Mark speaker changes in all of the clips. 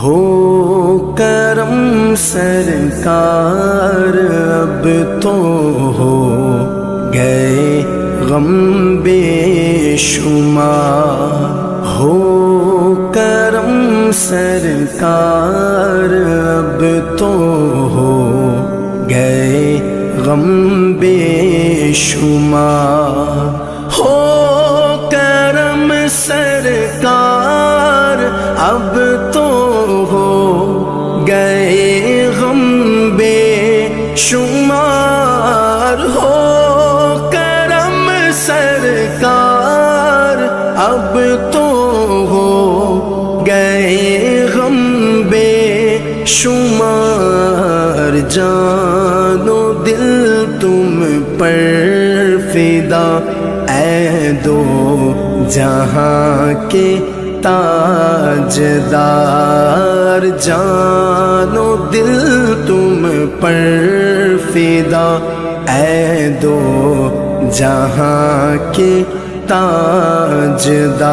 Speaker 1: ہو کرم سرکار اب تو ہو گئے غم بے شمار، ہو کرم سرکار اب تو ہو گئے غم بے شمار، ہو کرم سرکار اب تو ہو گئے غم بے شمار، ہو کرم سرکار اب تو ہو گئے غم بے شمار، جان و دل تم پر فدا اے دو جہاں کے تاجدار، جان و دل تم پر فدا اے دو جہاں کے تاجدار۔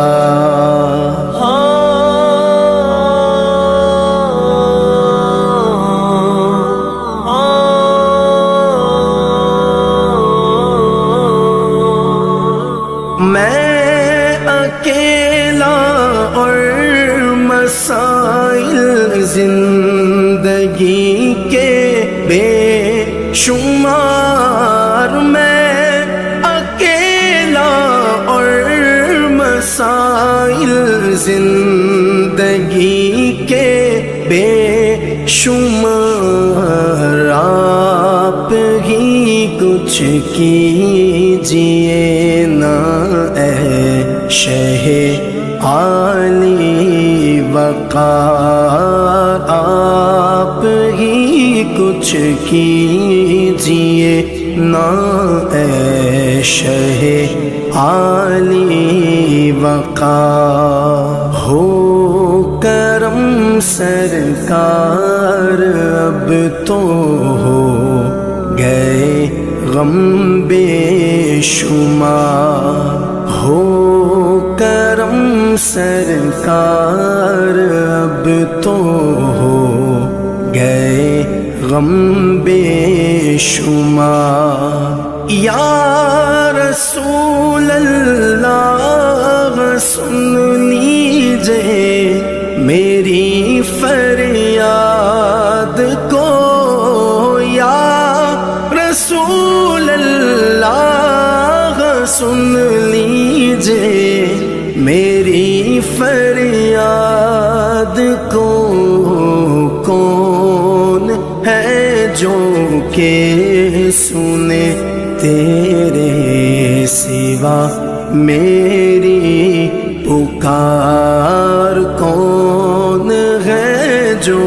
Speaker 1: میں اکیلا اور مسائل زندگی کے بے شمار، میں اکیلا اور مسائل زندگی کے بے شمار، آپ ہی کچھ کیجیے نا اے شہ عالی وقار، آپ ہی کچھ کیجیے نا اے شہ عالی وقار، ہو کرم سرکار اب تو ہو گئے غم بے شمار، ہو کرم سرکار اب تو ہو گئے غم بے شمار، یا رسول اللہ سن لیجئے میری فریاد کو، یا رسول اللہ سن لیجئے میری فریاد کو، کون ہے جو کہ سنے تیرے سوا میری پکار، کون ہے جو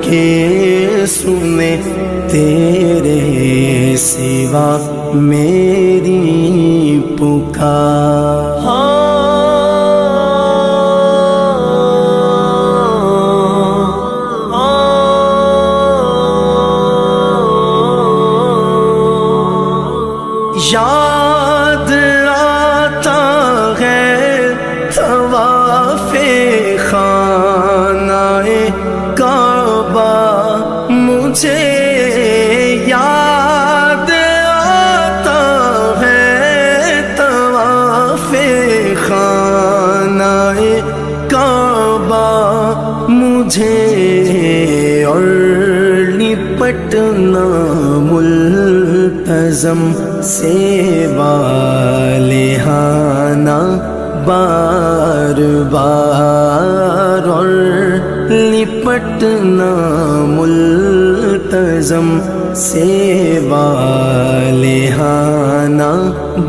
Speaker 1: کہ سنے تیرے سوا میری پکار۔ یاد آتا ہے طواف خانہ کعبہ مجھے، یاد آتا ہے طواف خانہ کعبہ مجھے، اور لپٹنا ملتزم سے والہانہ بار بار، اور لپٹنا ملتزم سے والہانہ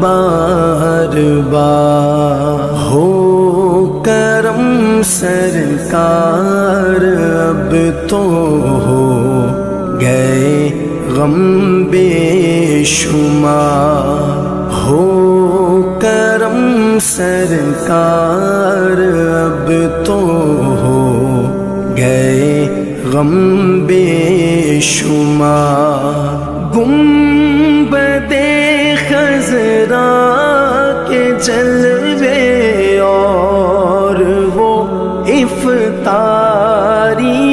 Speaker 1: بار بار، ہو کرم سرکار اب تو ہو گئے غم بے شمار، ہو کرم سرکار اب تو ہو گئے غم بے شمار، گنبد خضرا کے جلوے اور وہ افطاری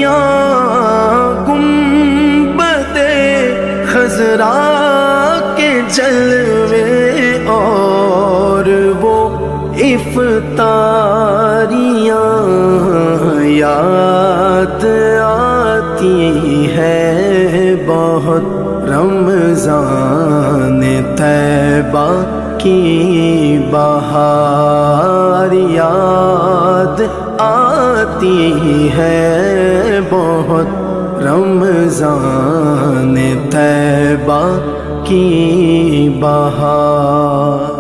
Speaker 1: یاد آتی ہے بہت رمضان طیبہ کی بہار، یاد آتی ہے بہت رمضان طیبہ کی بہار۔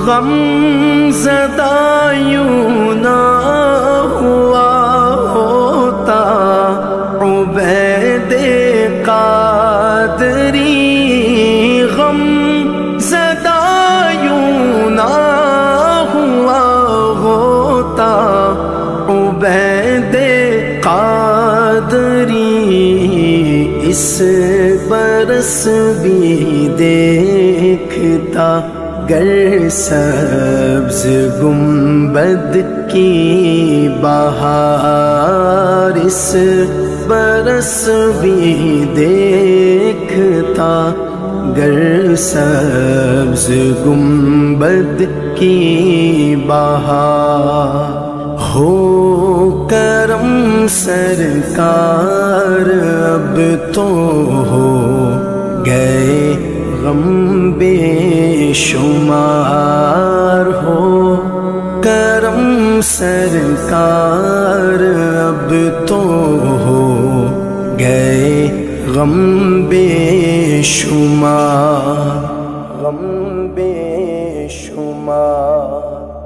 Speaker 1: غم زدہ یوں نہ ہوا ہوتا عبید قادری، غم زدہ یوں نہ ہوا ہوتا عبید قادری، اس برس بھی دیکھتا گر سبز گنبد کی بہار، اس برس بھی دیکھتا گر سبز گنبد کی بہار۔ ہو کرم سرکار اب تو ہو گئے غم بے شمار، ہو کرم سرکار اب تو ہو گئے غم بے شمار، غم بے شمار۔